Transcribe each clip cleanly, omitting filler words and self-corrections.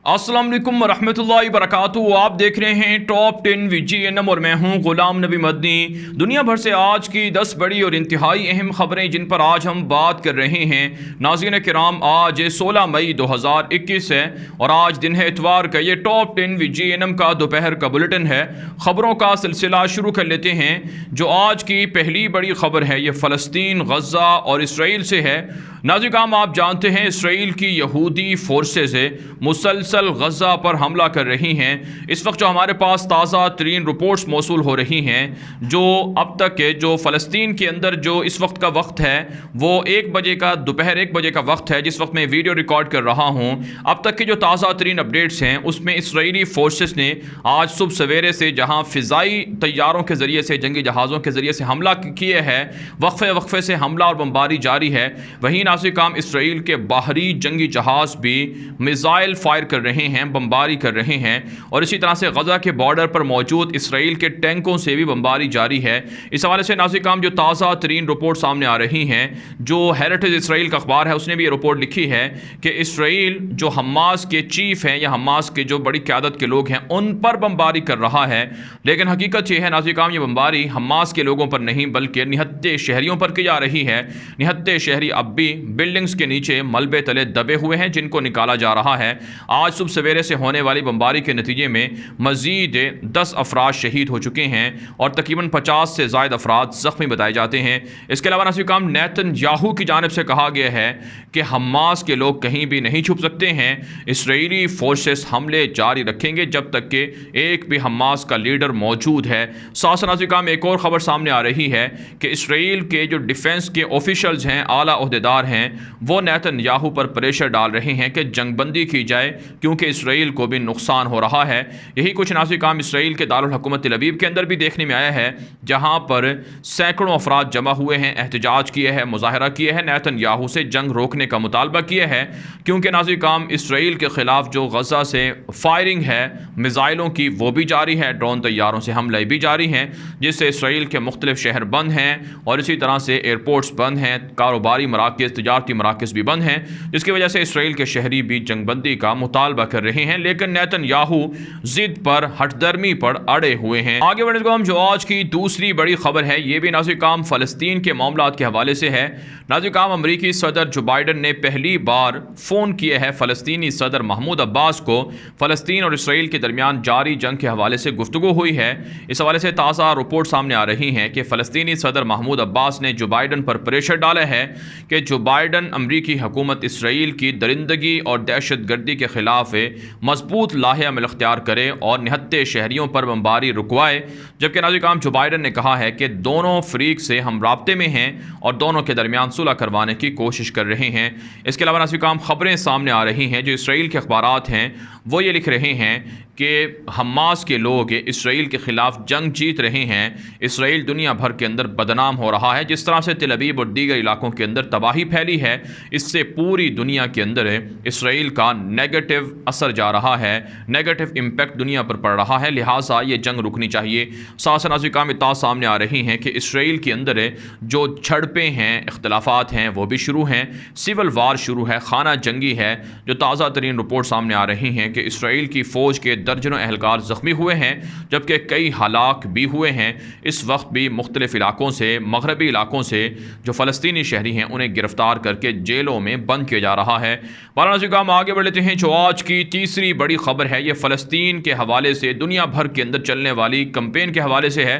अस्सलाम वालेकुम रहमतुल्लाहि वबरकातुहू। आप देख रहे हैं टॉप 10 VGNM और मैं हूं गुलाम नबी मदनी। दुनिया भर से आज की 10 बड़ी और इंतहाई अहम खबरें जिन पर आज हम बात कर रहे हैं। नाज़रीन किराम, आज 16 मई 2021 है और आज दिन है इतवार का। ये टॉप 10 VGNM का दोपहर का बुलेटिन है। खबरों का सिलसिला शुरू कर लेते हैं। जो आज की पहली बड़ी खबर है ये फ़लस्तीन, गज़ा और इसराइल से है। नाज़रीन किराम, आप जानते हैं इसराइल की यहूदी फोर्सेस मुसलसल गज़ा पर हमला कर रही हैं। इस वक्त जो हमारे पास ताज़ा तरीन रिपोर्ट्स मौसूल हो रही हैं, जो अब तक के जो फ़लस्तीन के अंदर जो इस वक्त का वक्त है वो 1 बजे का, दोपहर 1 बजे का वक्त है जिस वक्त मैं वीडियो रिकॉर्ड कर रहा हूँ। अब तक के जो ताज़ा तरीन अपडेट्स हैं उसमें इसराइली फोर्सेस ने आज सुबह सवेरे से जहाँ फ़िज़ाई तैयारों के ज़रिए से, जंगी जहाज़ों के ज़रिए से हमला किए हैं, वक्फे से हमला और बमबारी जारी है। वहीं नाज़रीन काम इसराइल के बाहरी जंगी जहाज़ भी मिसाइल फायर कर रहे हैं, बमबारी कर रहे हैं और इसी तरह से गज़ा के बॉर्डर पर मौजूद इसराइल के टैंकों से भी बमबारी जारी है। इस हवाले से नाज़रीन काम जो ताज़ा तरीन रिपोर्ट सामने आ रही हैं, जो हेरिटेज इसराइल का अखबार है उसने भी ये रिपोर्ट लिखी है कि इसराइल जो हमास के चीफ हैं या हमास के जो बड़ी क़यादत के लोग हैं उन पर बमबारी कर रहा है। लेकिन हकीकत ये है नाज़रीन काम, ये बमबारी हमास के लोगों पर नहीं बल्कि निहत्ते शहरियों पर की जा रही है। निहत्ते शहरी अब भी बिल्डिंग्स के नीचे मलबे तले दबे हुए हैं जिनको निकाला जा रहा है। आज सुबह सवेरे से होने वाली बमबारी के नतीजे में मज़ीद 10 अफराद शहीद हो चुके हैं और तकरीबन 50 से ज़ायद अफराद ज़ख्मी बताए जाते हैं। इसके अलावा नाज़रीन काम नेतन्याहू की जानिब से कहा गया है कि हमास के लोग कहीं भी नहीं छुप सकते हैं। इसराइली फोर्सेस हमले जारी रखेंगे जब तक कि एक भी हमास का लीडर मौजूद है। साथ नाज़रीन काम एक और ख़बर सामने आ रही है कि इसराइल के जो डिफेंस के ऑफिशल्स हैं, आला ओहदेदार हैं, वो नेतन्याहू पर प्रेशर डाल रहे हैं कि जंगबंदी की जाए क्योंकि इसराइल को भी नुकसान हो रहा है। यही कुछ नाज़रीन काम इसराइल के दारुल हुकूमत तेल अवीव के अंदर भी देखने में आया है, जहां पर सैकड़ों अफराद जमा हुए हैं, एहतजाज किए हैं, मुजाहरा किए हैं, नेतन्याहू से जंग रोकने का मुतालबा किया है। क्योंकि नाज़रीन काम इसराइल के ख़िलाफ़ जो गज़ा से फायरिंग है मिसाइलों की वो भी जारी है, ड्रोन तैयारों से हमले भी जारी हैं, जिससे इसराइल के मुख्तलिफ शहर बंद हैं और इसी तरह से एयरपोर्ट्स बंद हैं, कारोबारी मराकज़, तजारती मराकज़ भी बंद हैं, जिसकी वजह से इसराइल के शहरी भी जंगबंदी का मुतालबा कर रहे हैं। लेकिन नेतन्याहू जिद पर, हठधर्मी पर अड़े हुए हैं। आगे बढ़ने को हम जो आज की दूसरी बड़ी खबर है ये भी नाज़रीन काम फ़लस्तीन के मामलात के हवाले से है। नाज़रीन काम अमरीकी सदर जो बाइडन ने पहली बार फ़ोन किया है फ़लस्तीनी सदर महमूद अब्बास को। फ़लस्तीन और इसराइल के दरमियान जारी जंग के हवाले से गुफ्तगू हुई है। इस हवाले से ताज़ा रिपोर्ट सामने आ रही हैं कि फ़लस्तीनी सदर महमूद अब्बास ने जो बाइडन पर प्रेशर डाला है कि जो बाइडन अमरीकी हुकूमत इसराइल की दरिंदगी और दहशत गर्दी के ख़िलाफ़ मजबूत लाहे अमल अख्तियार करे और निहत्ते शहरियों पर बमबारी रुकवाए। जबकि नाज़रीन काम जो बाइडन ने कहा है कि दोनों फरीक से हम राब्ते में हैं और दोनों के दरमियान सुलह करवाने की कोशिश कर रहे हैं। इसके अलावा नाज़रीन काम खबरें सामने आ रही हैं, जो इसराइल के अखबारात हैं वो ये लिख रहे हैं कि हमास के लोग इसराइल के ख़िलाफ़ जंग जीत रहे हैं। इसराइल दुनिया भर के अंदर बदनाम हो रहा है। जिस तरह से तेल अवीव और दीगर इलाकों के अंदर तबाही फैली है, इससे पूरी दुनिया के अंदर इसराइल का नेगेटिव असर जा रहा है, नेगेटिव इम्पैक्ट दुनिया पर पड़ रहा है। लिहाजा ये जंग रुकनी चाहिए। साथ नाज़रीन काम इत्तला सामने आ रही हैं कि इसराइल के अंदर जो झड़पें हैं, इख्तलाफात हैं वो भी शुरू हैं, सिविल वार शुरू है, खाना जंगी है। जो ताज़ा तरीन रिपोर्ट सामने आ रही हैं कि इसराइल की फ़ौज के दर्जनों अहलकार ज़ख्मी हुए हैं जबकि कई हलाक भी हुए हैं। इस वक्त भी मुख्तलिफ इलाकों से, मगरबी इलाकों से जो फ़लस्तीनी शहरी हैं उन्हें गिरफ़्तार करके जेलों में बंद किया जा रहा है। नाज़रीन हम आगे बढ़ लेते हैं। जो आज की तीसरी बड़ी खबर है ये फ़लस्तीन के हवाले से, दुनिया भर के अंदर चलने वाली कंपेन के हवाले से है।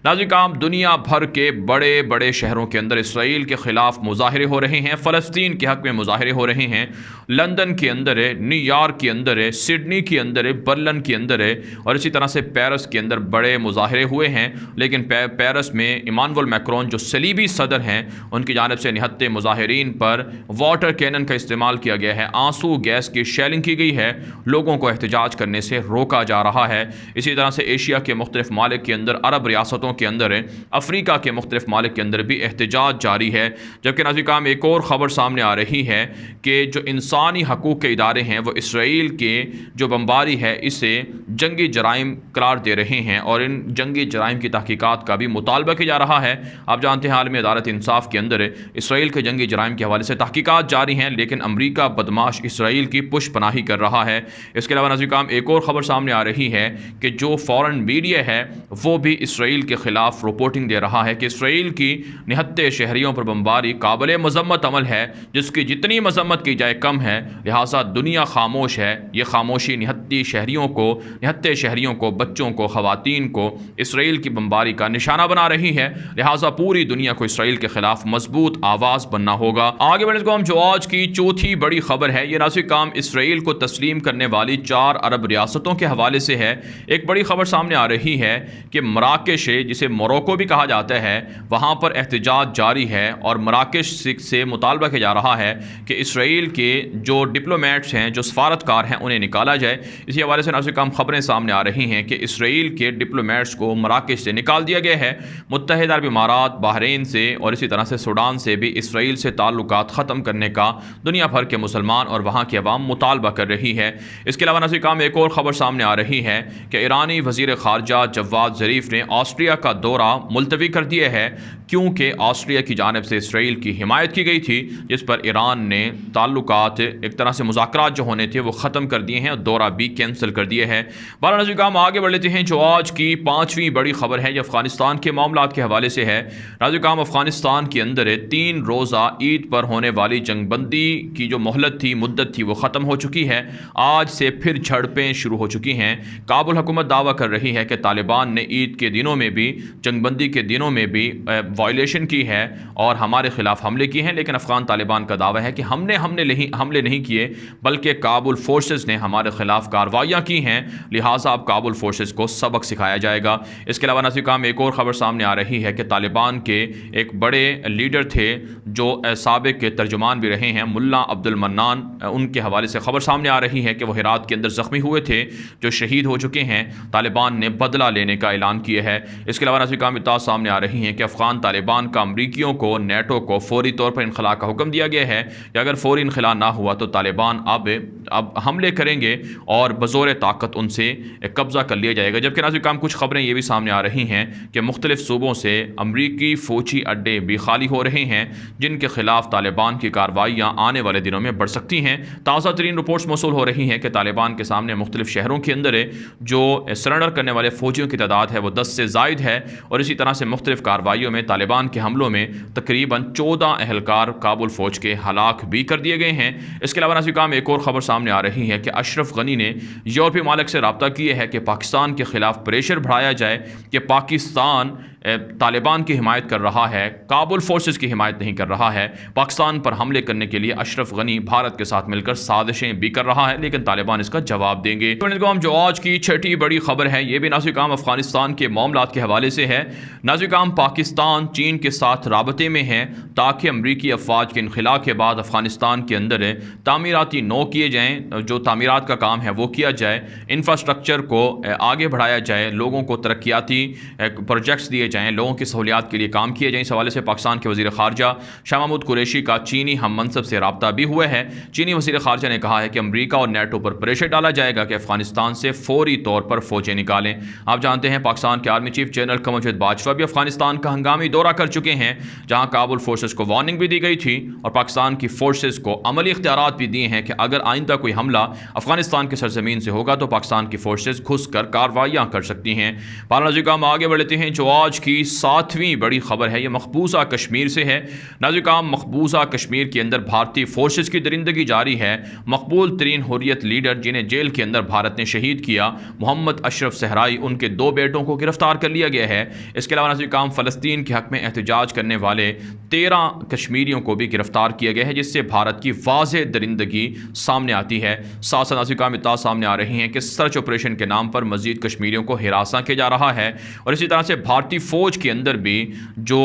नाज़रीन काम दुनिया भर के बड़े बड़े शहरों के अंदर इसराइल के ख़िलाफ़ मुजाहरे हो रहे हैं, फ़लस्तीन के हक़ में मुजाहरे हो रहे हैं। लंदन के अंदर है, न्यूयॉर्क के अंदर है, सिडनी के अंदर है, बर्लिन के अंदर है और इसी तरह से पेरिस के अंदर बड़े मुजाहरे हुए हैं। लेकिन पेरिस में इमानुएल मैक्रोन जो सलीबी सदर हैं उनकी जानिब से निहत्ते मुजाहिरीन पर वाटर कैनन का इस्तेमाल किया गया है, आंसू गैस की शेलिंग की गई है, लोगों को एहतजाज करने से रोका जा रहा है। इसी तरह से एशिया के मुख्तलिफ मालिक के अंदर, अरब रियासतों के अंदर, अफ्रीका के मुख्तलिफ मालिक के अंदर भी एहतजाज जारी है। जबकि नाज़रीन काम एक और ख़बर सामने आ रही है कि जो इंसानी हकूक़ के इदारे हैं वो इसराइल के जो बमबारी है इसे जंगी जराइम करार दे रहे हैं और इन जंगी जराइम की तहकीकात का भी मुतालबा किया जा रहा है। आप जानते हैं आलमी अदालत इंसाफ के अंदर इसराइल के जंगी जराइम के हवाले से तहकीकात जारी हैं, लेकिन अमरीका बदमाश इसराइल की पुश पनाही कर कर रहा है। इसके अलावा नाज़रीन किराम एक और ख़बर सामने आ रही है कि जो फ़ॉरेन मीडिया है वो भी इसराइल के ख़िलाफ़ रिपोर्टिंग दे रहा है कि इसराइल की निहत्ते शहरियों पर बमबारी काबिल मज़म्मत अमल है, जिसकी जितनी मज़म्मत की जाए कम है, लिहाजा दुनिया खामोश है। ये खामोशी निहत्ते शहरियों को, बच्चों को, ख़वातीन को इसराइल की बमबारी का निशाना बना रही है। लिहाजा पूरी दुनिया को इसराइल के ख़िलाफ़ मजबूत आवाज़ बनना होगा। आगे बढ़ने को हम जो आज की चौथी बड़ी खबर है, ये नाज़रीन काम इसराइल को तस्लीम करने वाली 4 अरब रियासतों के हवाले से है। एक बड़ी खबर सामने आ रही है कि मराकेश, जिसे मोरक्को भी कहा जाता है, वहाँ पर एहतजाज जारी है और मराकेश से मुतालबा किया जा रहा है कि इसराइल के जो डिप्लोमेट्स हैं, जो सफारतकार हैं, उन्हें निकाला जाए। इसी हवाले से नाज़रीन काम खबरें सामने आ रही हैं कि इसराइल के डिप्लोमेट्स को मराकेश से निकाल दिया गया है। मुत्तहिदा अरब इमारात, बहरीन से और इसी तरह से सूडान से भी इसराइल से ताल्लुकात ख़त्म करने का दुनिया भर के मुसलमान और वहाँ की अवाम मुतालबा कर रही है। इसके अलावा नाज़रीन काम एक और ख़बर सामने आ रही है कि ईरानी वज़ीर ख़ारजा जवाद ज़रीफ़ ने ऑस्ट्रिया का दौरा मुलतवी कर दिया है, क्योंकि ऑस्ट्रिया की जानिब से इसराइल की हिमायत की गई थी, जिस पर ईरान ने ताल्लुकात, एक तरह से मुज़ाकरात जो होने थे वो ख़त्म कर दिए हैं और दौरा भी कैंसिल कर दिए हैं। बारह नाज़रीन हम आगे बढ़ लेते हैं। जो आज की 5वीं बड़ी खबर है ये अफ़गानिस्तान के मामलात के हवाले से है। नाज़रीन हम अफ़गानिस्तान के अंदर 3 रोज़ा ईद पर होने वाली जंगबंदी की जो मोहलत थी, मुद्दत थी, वो ख़त्म हो चुकी है। आज से फिर झड़पें शुरू हो चुकी हैं। काबुल हुकूमत दावा कर रही है कि तालिबान ने ईद के दिनों में भी, जंगबंदी के दिनों में भी वायलेशन की है और हमारे ख़िलाफ़ हमले किए हैं, लेकिन अफ़गान तालिबान का दावा है कि हमले नहीं किए, बल्कि काबुल फोर्सेस ने हमारे ख़िलाफ़ कार्रवाइयाँ की हैं, लिहाजा अब काबुल फोर्सेस को सबक सिखाया जाएगा। इसके अलावा नाज़रीन काम एक और ख़बर सामने आ रही है कि तालिबान के एक बड़े लीडर थे जो साबिक़ के तर्जुमान भी रहे हैं, मुल्ला अब्दुल मन्नान, उनके हवाले से ख़बर सामने आ रही है कि वह हेरात के अंदर ज़ख्मी हुए थे, जो शहीद हो चुके हैं। तालिबान ने बदला लेने का ऐलान किया है। इसके अलावा नाज़रीन काम इत्तलात सामने आ रही हैं कि अफ़गान तालिबान का अमरीकियों को, नेटो को फौरी तौर पर इनखला का हुक्म दिया गया है कि अगर फौरी इनखला ना हुआ तो तालिबान अब हमले करेंगे और बज़ोर ताकत उनसे कब्ज़ा कर लिया जाएगा। जबकि नाज़रीन काम कुछ खबरें ये भी सामने आ रही हैं कि मुख्तलिफ़ सूबों से अमरीकी फ़ौजी अड्डे भी खाली हो रहे हैं, जिनके ख़िलाफ़ तालिबान की कार्रवाइयाँ आने वाले दिनों में बढ़ सकती हैं। ताज़ा तरीन रिपोर्ट्स मौसूल हो रही हैं कि तालिबान के सामने मुख्तलिफ़ शहरों के अंदर जो सरेंडर करने वाले फ़ौजियों की तादाद है वो 10 से ज़ायद है और इसी तरह से मुख्तलिफ़ कार्रवाइयों में तालिबान के हमलों में तकरीबन 14 अहलकार काबुल फ़ौज के हलाक भी कर दिए गए हैं। इसके अलावा नाज़रीन काम एक और ख़बर सामने आ रही है कि अशरफ गनी ने यूरोपीय मालिक से रब्ता किया है कि पाकिस्तान के ख़िलाफ़ प्रेशर बढ़ाया जाए कि पाकिस्तान तालिबान की हिमायत कर रहा है, काबुल फोर्सेस की हिमायत नहीं कर रहा है। पाकिस्तान पर हमले करने के लिए अशरफ गनी भारत के साथ मिलकर साजिशें भी कर रहा है, लेकिन तालिबान इसका जवाब देंगे। हम जो आज की 6ठी बड़ी खबर है ये भी नाज़रीन काम अफ़गानिस्तान के मामलात के हवाले से है। नाज़रीन काम पाकिस्तान चीन के साथ राबते में है ताकि अमरीकी अफवाज के इनखला के बाद अफ़गानिस्तान के अंदर तामीराती नौ किए जाएँ, जो तामीरात का काम है वो किया जाए, इंफ्रास्ट्रक्चर को आगे बढ़ाया जाए, लोगों को तरक्याती प्रोजेक्ट्स दिए जाएँ, लोगों की सहूलियात के लिए काम किए जाएँ। इस हवाले से पाकिस्तान के वज़ीर ख़ारजा शाह महमूद कुरैशी का चीनी हम मनसब से रब्ता भी हुआ है। चीनी वज़ीर ख़ारजा ने कहा है कि अमरीका और नेटो पर प्रेशर डाला जाएगा कि अफ़गानिस्तान से फौरी तौर पर फ़ौजें निकालें। आप जानते हैं पाकिस्तान के आर्मी चीफ जनरल क़मर जावेद बाजवा भी अफ़गानिस्तान का हंगामी दौरा कर चुके हैं, जहाँ काबुल फोर्सेस को वार्निंग भी दी गई थी और पाकिस्तान की फोर्सेस को अमली इख्तियारात भी दिए हैं कि अगर आइंदा कोई हमला अफ़गानिस्तान की सरजमीन से होगा तो पाकिस्तान की फोर्सेस घुस कर कार्रवाइयाँ कर सकती हैं। नाज़रीन काम आगे बढ़ते हैं। जो आज की 7वीं बड़ी खबर है ये मकबूजा कश्मीर से है। नाज़रीन काम मकबूजा कश्मीर के अंदर भारतीय फोर्सेस की दरिंदगी जारी है। मकबूल तरीन हुर्रियत लीडर जिन्हें जेल के अंदर भारत ने शहीद किया, मोहम्मद अशरफ सहराई, उनके 2 बेटों को गिरफ्तार कर लिया गया है। इसके अलावा नाज़रीन काम फ़लस्तीन के हक़ में एहतजाज करने वाले 13 कश्मीरियों को भी गिरफ्तार किया गया है, जिससे भारत की वाज़ेह दरिंदगी सामने आती है। साथ साथ नाज़रीन काम इत्तलात सामने आ रही हैं कि सर्च ऑपरेशन के नाम पर मज़ीद कश्मीरियों को हिरासा किया जा रहा है और इसी तरह से भारतीय फ़ौज के अंदर भी जो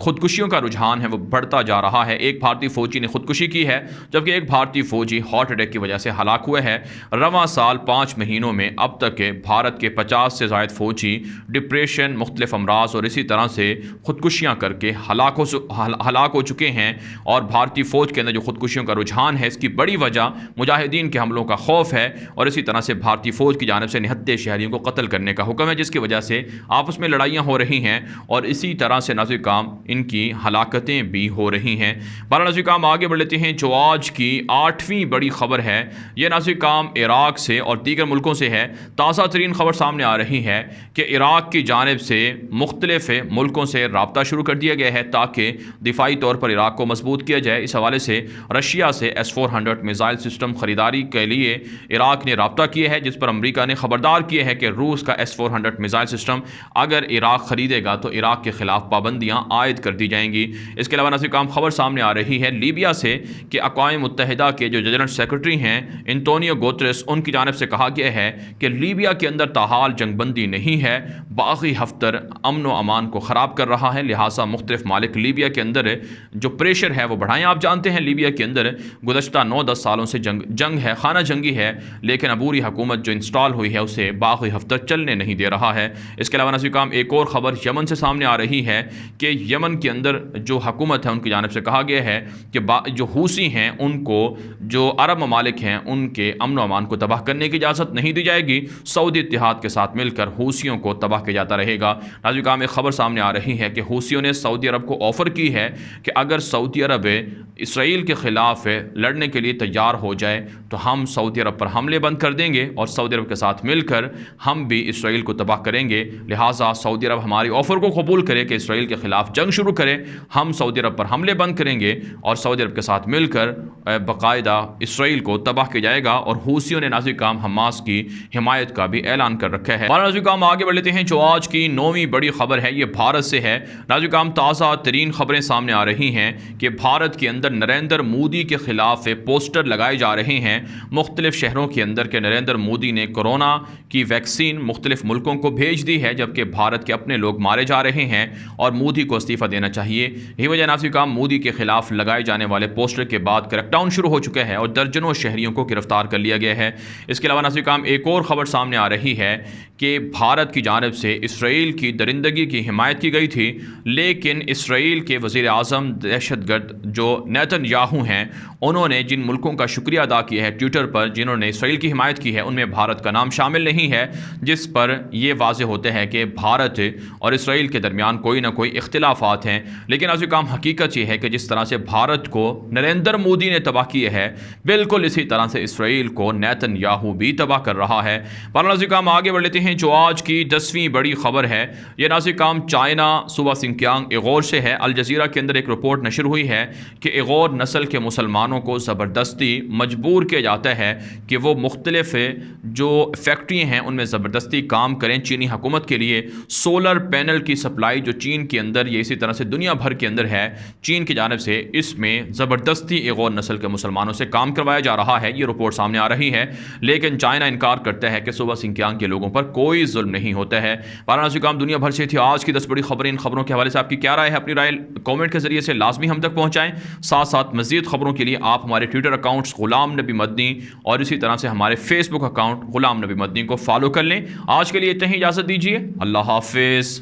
खुदकुशियों का रुझान है वो बढ़ता जा रहा है। एक भारतीय फ़ौजी ने खुदकुशी की है, जबकि एक भारतीय फ़ौजी हार्ट अटैक की वजह से हलाक हुए हैं। रवां साल 5 महीनों में अब तक के भारत के 50 से ज़ायद फ़ौजी डिप्रेशन, मुख्तलिफ अमराज और इसी तरह से खुदकुशियाँ करके हलाक हो चुके हैं। और भारतीय फ़ौज के अंदर जो खुदकुशियों का रुझान है इसकी बड़ी वजह मुजाहिदीन के हमलों का खौफ है और इसी तरह से भारतीय फ़ौज की जानिब से निहत्ते शहरियों को कत्ल करने का हुक्म है, जिसकी वजह से आपस में लड़ाइयाँ हो रही रही हैं और इसी तरह से नाज़िर काम इनकी हलाकतें भी हो रही हैं। बारह नाज़िर काम आगे बढ़ लेते हैं। जो आज की 8वीं बड़ी खबर है ये नाज़िर काम इराक़ से और दीगर मुल्कों से है। ताज़ा तरीन खबर सामने आ रही है कि इराक़ की जानिब से मुख्तलिफ मुल्कों से रब्ता शुरू कर दिया गया है ताकि दिफाई तौर पर इराक़ को मजबूत किया जाए। इस हवाले से रशिया से S-400 मिज़ाइल सिस्टम ख़रीदारी के लिए इराक़ ने रब्ता किया है, जिस पर अमरीका ने ख़बरदार किया है कि रूस का S-400 मिज़ाइल सिस्टम अगर इराक़ ख़रीदेगा तो इराक़ के ख़िलाफ़ पाबंदियाँ आयद कर दी जाएंगी। इसके अलावा नाज़िर काम खबर सामने आ रही है लीबिया से कि अक़वाम मुत्तहिदा के जो जनरल सेक्रेटरी हैं एंटोनियो गुतेरेस, उनकी जानिब से कहा गया है कि लीबिया के अंदर ताहाल जंगबंदी नहीं है, बागी हफ्तर अमन व अमान को ख़राब कर रहा है, लिहाजा मुख्तलिफ मालिक लीबिया के अंदर जो प्रेशर है वो बढ़ाएं। आप जानते हैं लीबिया के अंदर गुज़श्ता 9-10 सालों से जंग है, खाना जंगी है, लेकिन अबूरी हुकूमत जो इंस्टॉल हुई है उसे बागी हफ्तर चलने नहीं दे रहा है। इसके अलावा नाज़िर काम एक और ख़बर यमन से सामने आ रही है कि यमन के अंदर जो हुकूमत है उनकी जानिब से कहा गया है कि जो हूसी हैं उनको जो अरब ममालिक हैं उनके अमन व अमान को तबाह करने की इजाज़त नहीं दी जाएगी। सऊदी इत्तेहाद के साथ मिलकर हूसियों को तबाह किया जाता रहेगा। नाज़िर काम एक ख़बर सामने आ रही है कि हूसियों ने सऊदी अरब को ऑफ़र की है कि अगर सऊदी अरब इसराइल के ख़िलाफ़ लड़ने के लिए तैयार हो जाए तो हम सऊदी अरब पर हमले बंद कर देंगे और सऊदी अरब के साथ मिलकर हम भी इसराइल को तबाह करेंगे। लिहाजा सऊदी अरब हमारी ऑफ़र को कबूल करे कि इसराइल के ख़िलाफ़ जंग शुरू करे, हम सऊदी अरब पर हमले बंद करेंगे और सऊदी अरब के साथ मिलकर बाकायदा इसराइल को तबाह किया जाएगा। और हूसियों ने नाज़िर काम हमास की हिमायत का भी ऐलान कर रखा है। नाज़िर काम आगे बढ़ लेते हैं। जो आज की 9वीं बड़ी खबर है ये भारत से है। नाज़िर काम ताज़ा तरीन खबरें सामने आ रही हैं कि भारत के अंदर नरेंद्र मोदी के खिलाफ पोस्टर लगाए जा रहे हैं मुख्तलिफ शहरों के अंदर के नरेंद्र मोदी ने कोरोना की वैक्सीन मुख्तलिफ मुल्कों को भेज दी है, जबकि भारत के अपने लोग मारे जा रहे हैं और मोदी को इस्तीफ़ा देना चाहिए। यही वजह नाज़िर काम मोदी के खिलाफ लगाए जाने वाले पोस्टर के बाद क्रैकडाउन शुरू हो चुका है और दर्जनों शहरियों को गिरफ्तार कर लिया गया है। इसके अलावा नाज़िर काम एक और ख़बर सामने आ रही है कि भारत की जानिब से इसराइल की दरिंदगी की हिमायत की गई थी, लेकिन इसराइल के वज़ीर आज़म दहशतगर्द जो नेतन्याहू हैं उन्होंने जिन मुल्कों का शुक्रिया अदा किया है ट्विटर पर जिन्होंने इसराइल की हिमायत की है उनमें भारत का नाम शामिल नहीं है, जिस पर यह वाज़ेह होता है कि भारत और इसराइल के दरमियान कोई ना कोई इख्तिलाफ़ात हैं। लेकिन नाज़िर काम हकीकत यह है कि जिस तरह से भारत को नरेंद्र मोदी ने तबाह किया है बिल्कुल इसी तरह से इसराइल को नेतन्याहू भी तबाह कर रहा है। पर नाज़िर काम आगे बढ़ लेते हैं। जो आज की 10वीं बड़ी खबर है यह नाज़िर काम चाइना सूबा सिंकियांग इगोर से है। अल जज़ीरा के अंदर एक रिपोर्ट नशर हुई है कि इगोर नस्ल के मुसलमानों को ज़बरदस्ती मजबूर किया जाता है कि वो मुख्तलिफ जो फैक्ट्री हैं उनमें ज़बरदस्ती काम करें चीनी हुकूमत के लिए। सोलर पैनल की सप्लाई जो चीन के अंदर ये इसी तरह से दुनिया भर के अंदर है चीन की जानिब से, इसमें ज़बरदस्ती इगोर नस्ल के मुसलमानों से काम करवाया जा रहा है। ये रिपोर्ट सामने आ रही है, लेकिन चाइना इनकार करता है कि सूबा सिंकियांग के लोगों पर कोई जुल्म नहीं होता है। वाराणसी काम दुनिया भर से थी आज की 10 बड़ी खबरें। इन खबरों के हवाले से आपकी क्या राय है? अपनी राय कमेंट के जरिए से लाजमी हम तक पहुंचाएं। साथ साथ मजीद खबरों के लिए आप हमारे ट्विटर अकाउंट्स गुलाम नबी मदनी और इसी तरह से हमारे फेसबुक अकाउंट गुलाम नबी मदनी को फॉलो कर लें। आज के लिए इतना ही, इजाज़त दीजिए। अल्लाह हाफिज़।